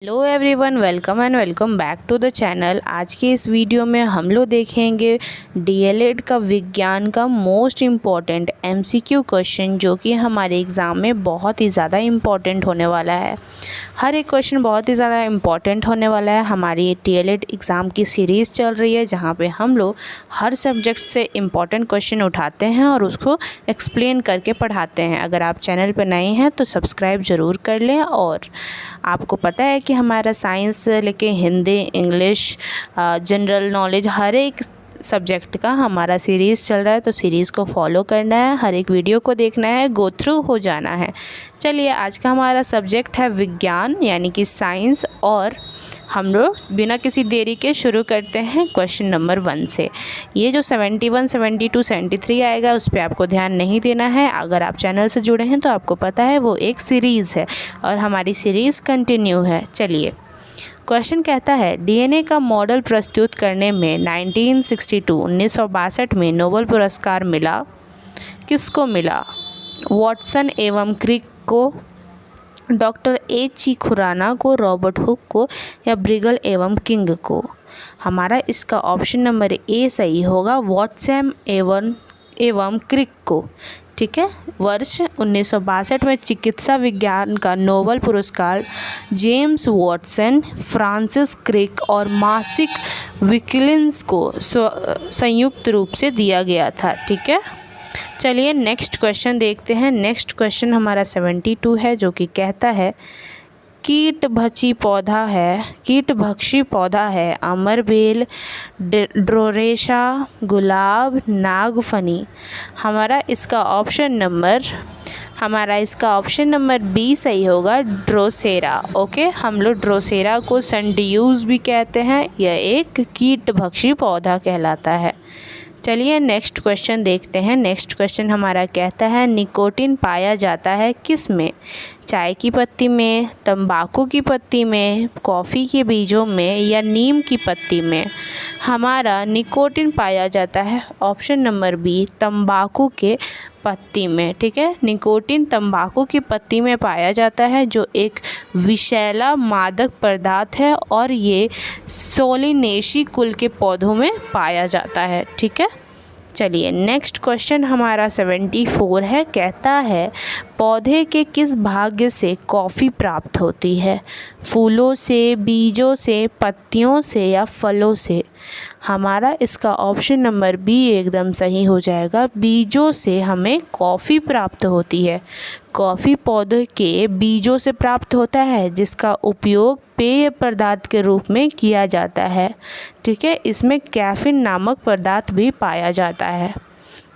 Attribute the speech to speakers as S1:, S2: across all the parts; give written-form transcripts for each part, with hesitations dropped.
S1: Hello everyone, welcome back to the channel. आज के इस वीडियो में हम लोग देखेंगे डीएलएड का विज्ञान का मोस्ट इम्पॉर्टेंट एमसीक्यू क्वेश्चन, जो कि हमारे एग्ज़ाम में बहुत ही ज़्यादा इम्पॉर्टेंट होने वाला है। हर एक क्वेश्चन बहुत ही ज़्यादा इम्पॉर्टेंट होने वाला है। हमारी डीएलएड एग्ज़ाम की सीरीज़ चल रही है, जहाँ पे हम लोग हर सब्जेक्ट से इम्पॉर्टेंट क्वेश्चन उठाते हैं और उसको एक्सप्लेन करके पढ़ाते हैं। अगर आप चैनल पर नए हैं तो सब्सक्राइब ज़रूर कर लें। और आपको पता है कि हमारा साइंस से लेके हिंदी, इंग्लिश, जनरल नॉलेज, हर एक सब्जेक्ट का हमारा सीरीज़ चल रहा है। तो सीरीज़ को फॉलो करना है, हर एक वीडियो को देखना है, गो थ्रू हो जाना है। चलिए, आज का हमारा सब्जेक्ट है विज्ञान, यानी कि साइंस। और हम लोग बिना किसी देरी के शुरू करते हैं क्वेश्चन नंबर 1 से। ये जो 71, 72, 73 आएगा, उस पर आपको ध्यान नहीं देना है। अगर आप चैनल से जुड़े हैं तो आपको पता है वो एक सीरीज़ है और हमारी सीरीज़ कंटिन्यू है। चलिए, क्वेश्चन कहता है डीएनए का मॉडल प्रस्तुत करने में 1962 में नोबेल पुरस्कार मिला। किसको मिला? वॉटसन एवं क्रिक को, डॉक्टर एच खुराना को, रॉबर्ट हुक को, या ब्रिगल एवं किंग को? हमारा इसका ऑप्शन नंबर ए सही होगा, वॉटसन एवं क्रिक को। ठीक है। वर्ष 1962 में चिकित्सा विज्ञान का नोबेल पुरस्कार जेम्स वॉटसन, फ्रांसिस क्रिक और मासिक विकिलिंस को संयुक्त रूप से दिया गया था। ठीक है। चलिए, नेक्स्ट क्वेश्चन देखते हैं। नेक्स्ट क्वेश्चन हमारा 72 है, जो कि कहता है कीटभक्षी पौधा है अमरबेल, ड्रोरेशा, गुलाब, नागफनी। हमारा इसका ऑप्शन नंबर बी सही होगा, ड्रोसेरा। ओके, हम लोग ड्रोसेरा को सनड्यूज भी कहते हैं। यह एक कीटभक्षी पौधा कहलाता है। चलिए, नेक्स्ट क्वेश्चन देखते हैं। नेक्स्ट क्वेश्चन हमारा कहता है निकोटिन पाया जाता है किस में? चाय की पत्ती में, तंबाकू की पत्ती में, कॉफ़ी के बीजों में, या नीम की पत्ती में? हमारा निकोटिन पाया जाता है ऑप्शन नंबर बी, तंबाकू के पत्ती में। ठीक है। निकोटिन तंबाकू की पत्ती में पाया जाता है, जो एक विषैला मादक पदार्थ है और ये सोलिनेसी कुल के पौधों में पाया जाता है। ठीक है। चलिए, नेक्स्ट क्वेश्चन हमारा 74 है। कहता है पौधे के किस भाग से कॉफ़ी प्राप्त होती है? फूलों से, बीजों से, पत्तियों से, या फलों से? हमारा इसका ऑप्शन नंबर बी एकदम सही हो जाएगा, बीजों से हमें कॉफ़ी प्राप्त होती है। कॉफ़ी पौधे के बीजों से प्राप्त होता है, जिसका उपयोग पेय पदार्थ के रूप में किया जाता है। ठीक है। इसमें कैफीन नामक पदार्थ भी पाया जाता है।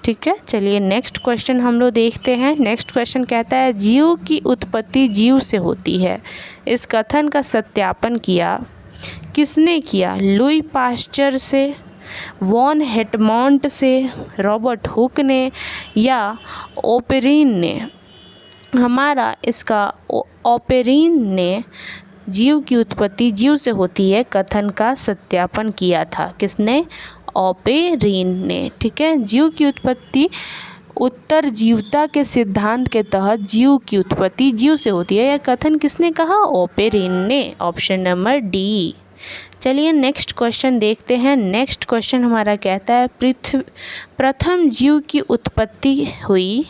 S1: ठीक है। चलिए, नेक्स्ट क्वेश्चन हम लोग देखते हैं। नेक्स्ट क्वेश्चन कहता है जीव की उत्पत्ति जीव से होती है। इस कथन का सत्यापन किसने किया? लुई पास्चर से, वॉन हेटमॉन्ट से, रॉबर्ट हुक ने, या ओपेरिन ने? हमारा इसका ओपेरिन ने जीव की उत्पत्ति जीव से होती है कथन का सत्यापन किया था। किसने? ओपेरिन ने। ठीक है। जीव की उत्पत्ति उत्तरजीवता के सिद्धांत के तहत जीव की उत्पत्ति जीव से होती है, यह कथन किसने कहा? ओपेरिन ने। Option number D. चलिए, नेक्स्ट क्वेश्चन देखते हैं। नेक्स्ट क्वेश्चन हमारा कहता है प्रथम जीव की उत्पत्ति हुई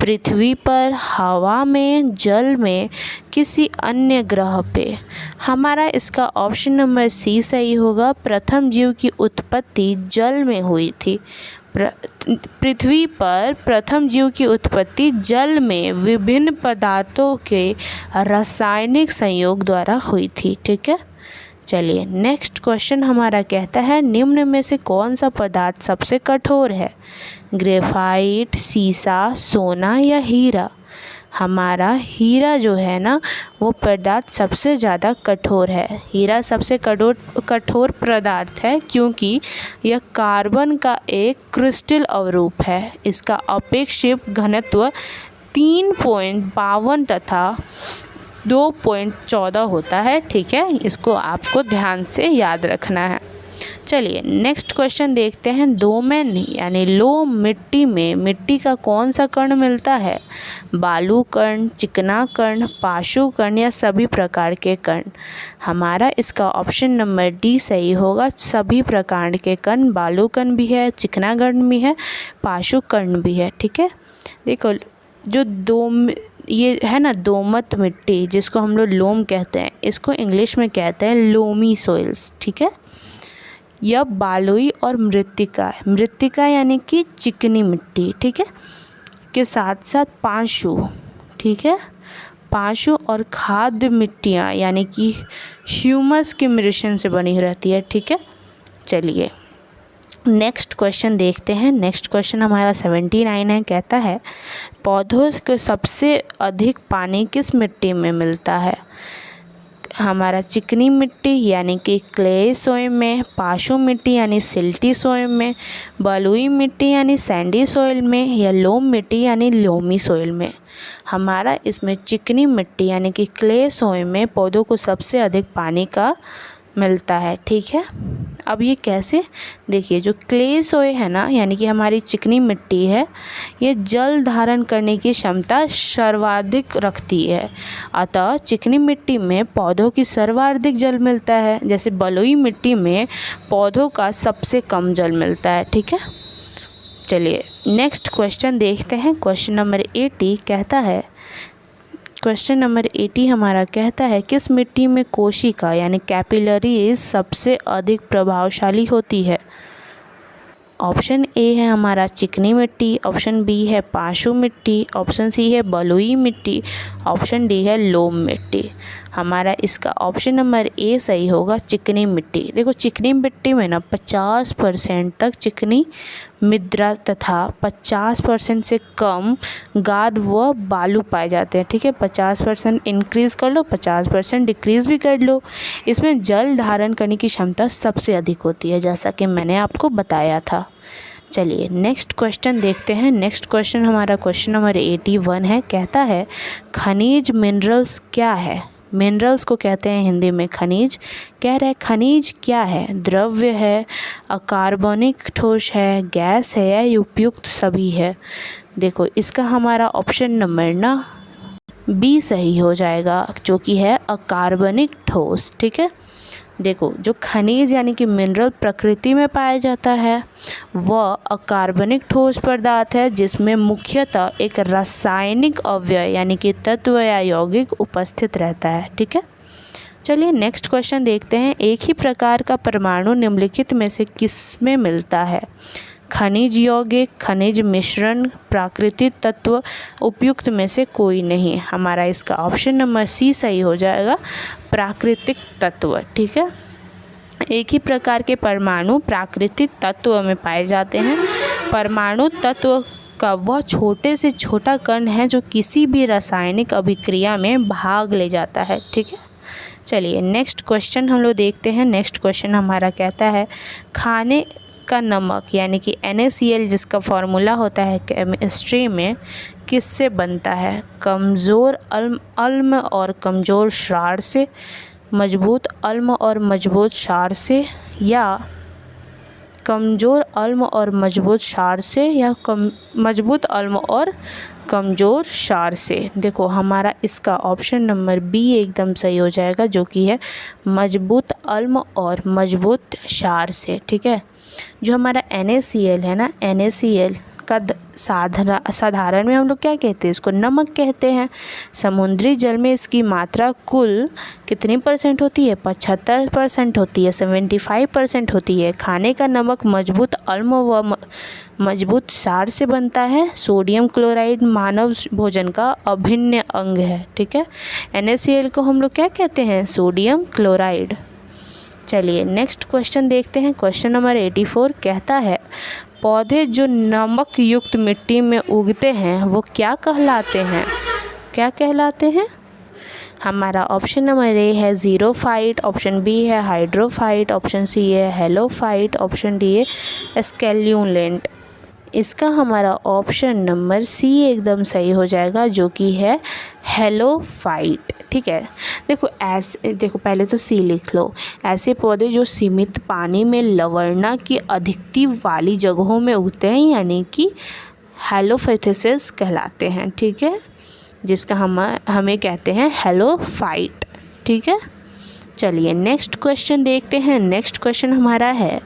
S1: पृथ्वी पर, हवा में, जल में, किसी अन्य ग्रह पे? हमारा इसका ऑप्शन नंबर सी सही होगा, प्रथम जीव की उत्पत्ति जल में हुई थी। पृथ्वी पर प्रथम जीव की उत्पत्ति जल में विभिन्न पदार्थों के रासायनिक संयोग द्वारा हुई थी। ठीक है। चलिए, नेक्स्ट क्वेश्चन हमारा कहता है निम्न में से कौन सा पदार्थ सबसे कठोर है? ग्रेफाइट, सीसा, सोना, या हीरा? हमारा हीरा जो है ना, वो पदार्थ सबसे ज़्यादा कठोर है। हीरा सबसे कठोर पदार्थ है, क्योंकि यह कार्बन का एक क्रिस्टल अवरूप है। इसका अपेक्षित घनत्व 3.52 तथा 2.14 होता है। ठीक है। इसको आपको ध्यान से याद रखना है। चलिए नेक्स्ट क्वेश्चन देखते हैं। दोमन यानी लोम मिट्टी में मिट्टी का कौन सा कण मिलता है? बालू कण, चिकना कण, पाशु कण या सभी प्रकार के कण? हमारा इसका ऑप्शन नंबर डी सही होगा। सभी प्रकार के कण, बालू कण भी है, चिकना कण भी है, पाशु कण भी है। ठीक है, देखो जो ये है ना दोमट मिट्टी, जिसको हम लोग लोम कहते हैं, इसको इंग्लिश में कहते हैं लोमी सॉइल्स। ठीक है, यह बालुई और मृत्तिका यानी कि चिकनी मिट्टी, ठीक है, के साथ साथ पाशु, ठीक है, पाशु और खाद्य मिट्टियाँ यानी कि ह्यूमस के मिश्रण से बनी रहती है। ठीक है, चलिए नेक्स्ट क्वेश्चन देखते हैं। नेक्स्ट क्वेश्चन हमारा 79 है। कहता है पौधों को सबसे अधिक पानी किस मिट्टी में मिलता है? हमारा चिकनी मिट्टी यानी कि क्ले सॉइल में, पाशु मिट्टी यानी सिल्टी सॉइल में, बलुई मिट्टी यानी सैंडी सॉइल में या लोम मिट्टी यानी लोमी सॉइल में? हमारा इसमें चिकनी मिट्टी यानी कि क्ले सॉइल में पौधों को सबसे अधिक पानी का मिलता है। ठीक है, अब ये कैसे, देखिए जो क्ले सॉइल है ना, यानी कि हमारी चिकनी मिट्टी है, ये जल धारण करने की क्षमता सर्वाधिक रखती है। अतः चिकनी मिट्टी में पौधों की सर्वाधिक जल मिलता है, जैसे बलुई मिट्टी में पौधों का सबसे कम जल मिलता है। ठीक है, चलिए नेक्स्ट क्वेश्चन देखते हैं। क्वेश्चन नंबर 80 कहता है, क्वेश्चन नंबर 80 हमारा कहता है किस मिट्टी में कोशिका यानी कैपिलरीज सबसे अधिक प्रभावशाली होती है? ऑप्शन ए है हमारा चिकनी मिट्टी, ऑप्शन बी है पाशु मिट्टी, ऑप्शन सी है बलुई मिट्टी, ऑप्शन डी है लोम मिट्टी। हमारा इसका ऑप्शन नंबर ए सही होगा, चिकनी मिट्टी। देखो चिकनी मिट्टी में ना 50% तक चिकनी मृदा तथा 50% से कम गाद व बालू पाए जाते हैं। ठीक है, 50% इंक्रीज़ कर लो, 50% डिक्रीज़ भी कर लो। इसमें जल धारण करने की क्षमता सबसे अधिक होती है, जैसा कि मैंने आपको बताया था। चलिए नेक्स्ट क्वेश्चन देखते हैं। नेक्स्ट क्वेश्चन हमारा क्वेश्चन नंबर 81 है। कहता है खनिज मिनरल्स क्या है? मिनरल्स को कहते हैं हिंदी में खनिज। कह रहे हैं खनिज क्या है? द्रव्य है, अकार्बनिक ठोस है, गैस है या उपयुक्त सभी है? देखो इसका हमारा ऑप्शन नंबर ना बी सही हो जाएगा, जो कि है अकार्बनिक ठोस। ठीक है, देखो जो खनिज यानी कि मिनरल प्रकृति में पाया जाता है वह अकार्बनिक ठोस पदार्थ है, जिसमें मुख्यतः एक रासायनिक अवयव यानी कि तत्व या यौगिक उपस्थित रहता है। ठीक है, चलिए नेक्स्ट क्वेश्चन देखते हैं। एक ही प्रकार का परमाणु निम्नलिखित में से किस में मिलता है? खनिज यौगिक, खनिज मिश्रण, प्राकृतिक तत्व, उपयुक्त में से कोई नहीं। हमारा इसका ऑप्शन नंबर सी सही हो जाएगा, प्राकृतिक तत्व। ठीक है, एक ही प्रकार के परमाणु प्राकृतिक तत्व में पाए जाते हैं। परमाणु तत्व का वह छोटे से छोटा कण है जो किसी भी रासायनिक अभिक्रिया में भाग ले जाता है। ठीक है, चलिए नेक्स्ट क्वेश्चन हम लोग देखते हैं। नेक्स्ट क्वेश्चन हमारा कहता है खाने का नमक यानी कि NaCl जिसका फॉर्मूला होता है केमिस्ट्री में, किससे बनता है? कमज़ोर अम्ल और कमज़ोर क्षार से, मजबूत अम्ल और मजबूत क्षार से, या कमज़ोर अम्ल और मजबूत क्षार से, या मजबूत अम्ल और कमज़ोर क्षार से? देखो हमारा इसका ऑप्शन नंबर बी एकदम सही हो जाएगा, जो कि है मजबूत अम्ल और मजबूत क्षार से। ठीक है, जो हमारा NaCl है ना, NaCl का साधारण में हम लोग क्या कहते हैं? इसको नमक कहते हैं। समुद्री जल में इसकी मात्रा कुल कितनी % होती है? 75% होती है, 75% होती है। खाने का नमक मजबूत अम्ल व मजबूत क्षार से बनता है। सोडियम क्लोराइड मानव भोजन का अभिन्न अंग है। ठीक है, NaCl को हम लोग क्या कहते हैं? Sodium chloride. चलिए नेक्स्ट क्वेश्चन देखते हैं। क्वेश्चन नंबर 84 कहता है पौधे जो नमक युक्त मिट्टी में उगते हैं वो क्या कहलाते हैं? क्या कहलाते हैं? हमारा ऑप्शन नंबर ए है ज़ीरोफाइट, ऑप्शन बी है हाइड्रोफाइट, ऑप्शन सी है हेलोफाइट, ऑप्शन डी है स्केल्यूलेंट। इसका हमारा ऑप्शन नंबर सी एकदम सही हो जाएगा, जो कि है हेलोफाइट। ठीक है, देखो पहले तो सी लिख लो। ऐसे पौधे जो सीमित पानी में लवणता की अधिकता वाली जगहों में उगते हैं यानी कि हेलोफाइथेसिस कहलाते हैं। ठीक है, जिसका हमें कहते हैं हेलोफाइट। ठीक है, चलिए नेक्स्ट क्वेश्चन देखते हैं। नेक्स्ट क्वेश्चन हमारा है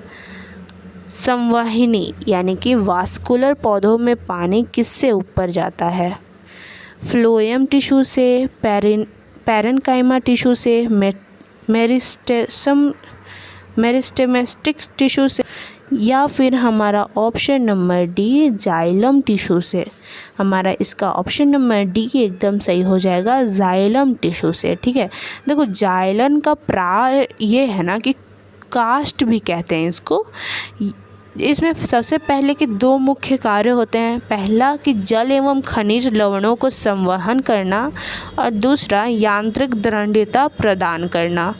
S1: संवहनी यानी कि वास्कुलर पौधों में पानी किससे ऊपर जाता है? फ्लोएम टिश्यू से, पैरेनकाइमा टिश्यू से, मेरिस्टेमेटिक टिश्यू से, या फिर हमारा option number D xylem tissue से। हमारा इसका ऑप्शन नंबर डी एकदम सही हो जाएगा, जाइलम टिश्यू से। ठीक है, देखो जाइलन का ये है ना कि कास्ट भी कहते हैं इसको। इसमें सबसे पहले कि दो मुख्य कार्य होते हैं। पहला कि जल एवं खनिज लवणों को संवहन करना और दूसरा यांत्रिक दृढ़ता प्रदान करना।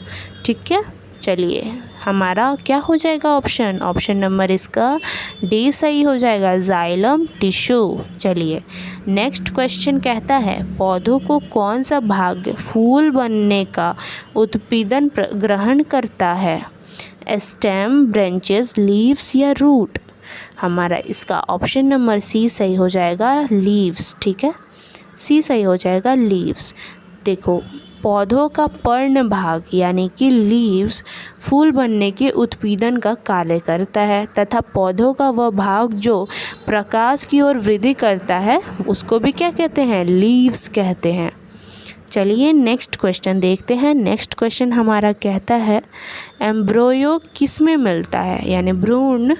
S1: ठीक है, चलिए हमारा क्या हो जाएगा ऑप्शन नंबर इसका डी सही हो जाएगा, जाइलम टिश्यू। चलिए नेक्स्ट क्वेश्चन कहता है पौधों को कौन सा भाग फूल बनने का उत्पादन ग्रहण करता है? स्टेम, ब्रांचेस, लीव्स या रूट? हमारा इसका ऑप्शन नंबर सी सही हो जाएगा, लीव्स। ठीक है, सी सही हो जाएगा, लीव्स। देखो पौधों का पर्ण भाग यानी कि लीव्स फूल बनने के उत्पादन का कार्य करता है तथा पौधों का वह भाग जो प्रकाश की ओर वृद्धि करता है उसको भी क्या कहते हैं? लीव्स कहते हैं। चलिए नेक्स्ट क्वेश्चन देखते हैं। नेक्स्ट क्वेश्चन हमारा कहता है एम्ब्रोयो किस में मिलता है यानी भ्रूण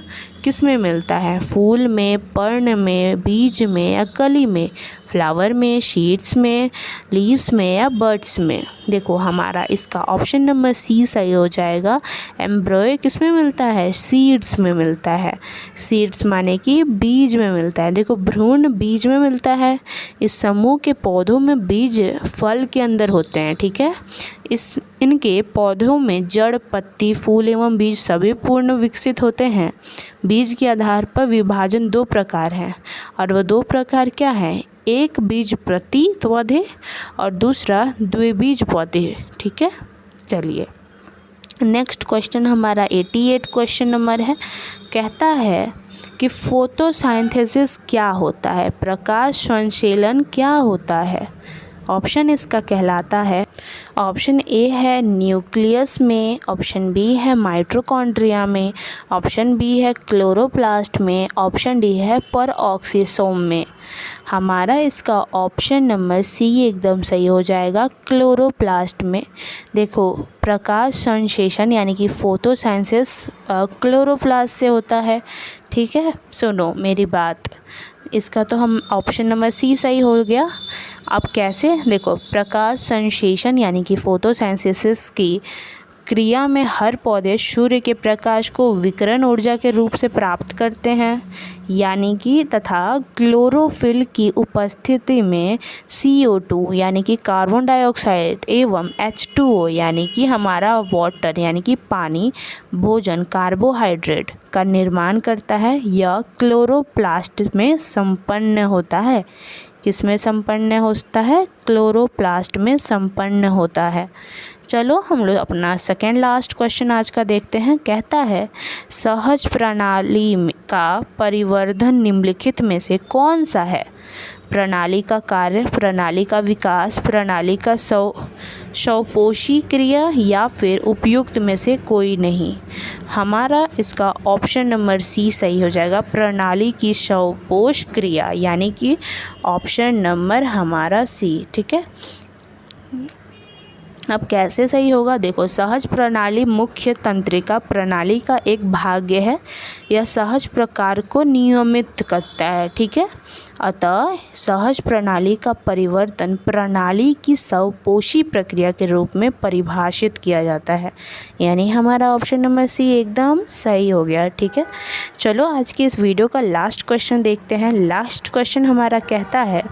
S1: किस में मिलता है? फूल में, पर्ण में, बीज में या कली में? फ्लावर में, सीड्स में, लीव्स में या बर्ड्स में? देखो हमारा इसका ऑप्शन नंबर सी सही हो जाएगा। एम्ब्रोयो किस में मिलता है? सीड्स में मिलता है। सीड्स माने कि बीज में मिलता है। देखो भ्रूण बीज में मिलता है। इस समूह के पौधों में बीज फल के अंदर होते हैं। ठीक है, इनके पौधों में जड़, पत्ती, फूल एवं बीज सभी पूर्ण विकसित होते हैं। बीज के आधार पर विभाजन दो प्रकार है और वह दो प्रकार क्या है? एक बीज प्रति पौधे और दूसरा द्विबीज पौधे। ठीक है, चलिए नेक्स्ट क्वेश्चन हमारा 88 क्वेश्चन नंबर है। कहता है कि फोटोसिंथेसिस क्या होता है? प्रकाश संश्लेषण क्या होता है? ऑप्शन इसका कहलाता है, ऑप्शन ए है न्यूक्लियस में, ऑप्शन बी है माइटोकॉन्ड्रिया में, ऑप्शन बी है क्लोरोप्लास्ट में, ऑप्शन डी है परऑक्सीसोम में। हमारा इसका ऑप्शन नंबर सी एकदम सही हो जाएगा, क्लोरोप्लास्ट में। देखो प्रकाश संश्लेषण यानी कि फोटोसिंथेसिस क्लोरोप्लास्ट से होता है। ठीक है, सुनो मेरी बात, इसका तो हम ऑप्शन नंबर सी सही हो गया। अब कैसे? देखो प्रकाश संश्लेषण यानी कि फोटोसिंथेसिस की क्रिया में हर पौधे सूर्य के प्रकाश को विकिरण ऊर्जा के रूप से प्राप्त करते हैं यानी कि तथा क्लोरोफिल की उपस्थिति में CO2 यानी कि कार्बन डाइऑक्साइड एवं H2O यानी कि हमारा वाटर यानी कि पानी, भोजन, कार्बोहाइड्रेट का निर्माण करता है। यह क्लोरोप्लास्ट में संपन्न होता है। किस में संपन्न होता है? क्लोरोप्लास्ट में संपन्न होता है। चलो हम लोग अपना सेकेंड लास्ट क्वेश्चन आज का देखते हैं। कहता है सहज प्रणाली का परिवर्धन निम्नलिखित में से कौन सा है? प्रणाली का कार्य, प्रणाली का विकास, प्रणाली का स्वपोषी क्रिया या फिर उपयुक्त में से कोई नहीं। हमारा इसका ऑप्शन नंबर सी सही हो जाएगा, प्रणाली की स्वपोष क्रिया यानी कि ऑप्शन नंबर हमारा सी। ठीक है, अब कैसे सही होगा? देखो सहज प्रणाली मुख्य तंत्रिका प्रणाली का एक भाग्य है। यह सहज प्रकार को नियमित करता है। ठीक है, अतः सहज प्रणाली का परिवर्तन प्रणाली की स्वपोषी प्रक्रिया के रूप में परिभाषित किया जाता है। यानी हमारा ऑप्शन नंबर सी एकदम सही हो गया। ठीक है, चलो आज की इस वीडियो का लास्ट क्वेश्चन देखते हैं। लास्ट क्वेश्चन हमारा कहता है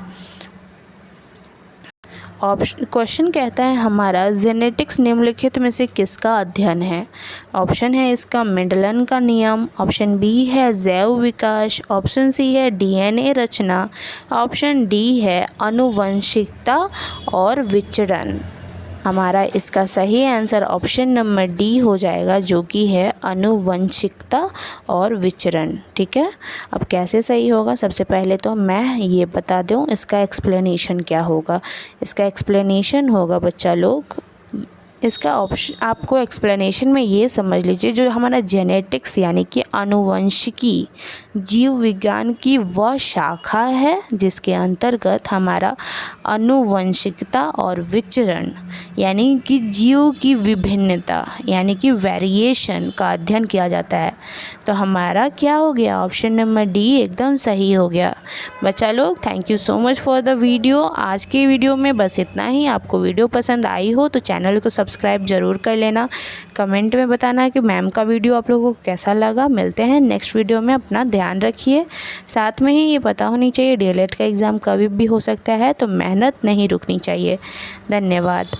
S1: क्वेश्चन कहता है हमारा जेनेटिक्स निम्नलिखित में से किसका अध्ययन है। ऑप्शन है इसका मेंडलन का नियम, ऑप्शन बी है जैव विकास, ऑप्शन सी है डीएनए रचना, ऑप्शन डी है आनुवंशिकता और विचरण। हमारा इसका सही आंसर ऑप्शन नंबर डी हो जाएगा, जो कि है आनुवंशिकता और विचरण। ठीक है, अब कैसे सही होगा, सबसे पहले तो मैं ये बता दूँ इसका एक्सप्लेनेशन क्या होगा। इसका एक्सप्लेनेशन होगा बच्चा लोग, इसका ऑप्शन आपको एक्सप्लेनेशन में ये समझ लीजिए, जो हमारा जेनेटिक्स यानी कि आनुवंशिकी जीव विज्ञान की वह शाखा है जिसके अंतर्गत हमारा आनुवंशिकता और विचरण यानी कि जीव की विभिन्नता यानी कि वेरिएशन का अध्ययन किया जाता है। तो हमारा क्या हो गया, ऑप्शन नंबर डी एकदम सही हो गया। बच्चा लोग thank you so much for the video. आज की वीडियो में बस इतना ही। आपको वीडियो पसंद आई हो तो चैनल को सब्सक्राइब ज़रूर कर लेना। कमेंट में बताना कि मैम का वीडियो आप लोगों को कैसा लगा। मिलते हैं नेक्स्ट वीडियो में, अपना ध्यान रखिए। साथ में ही ये पता होनी चाहिए डीएलएड का एग्ज़ाम कभी भी हो सकता है, तो मेहनत नहीं रुकनी चाहिए। धन्यवाद।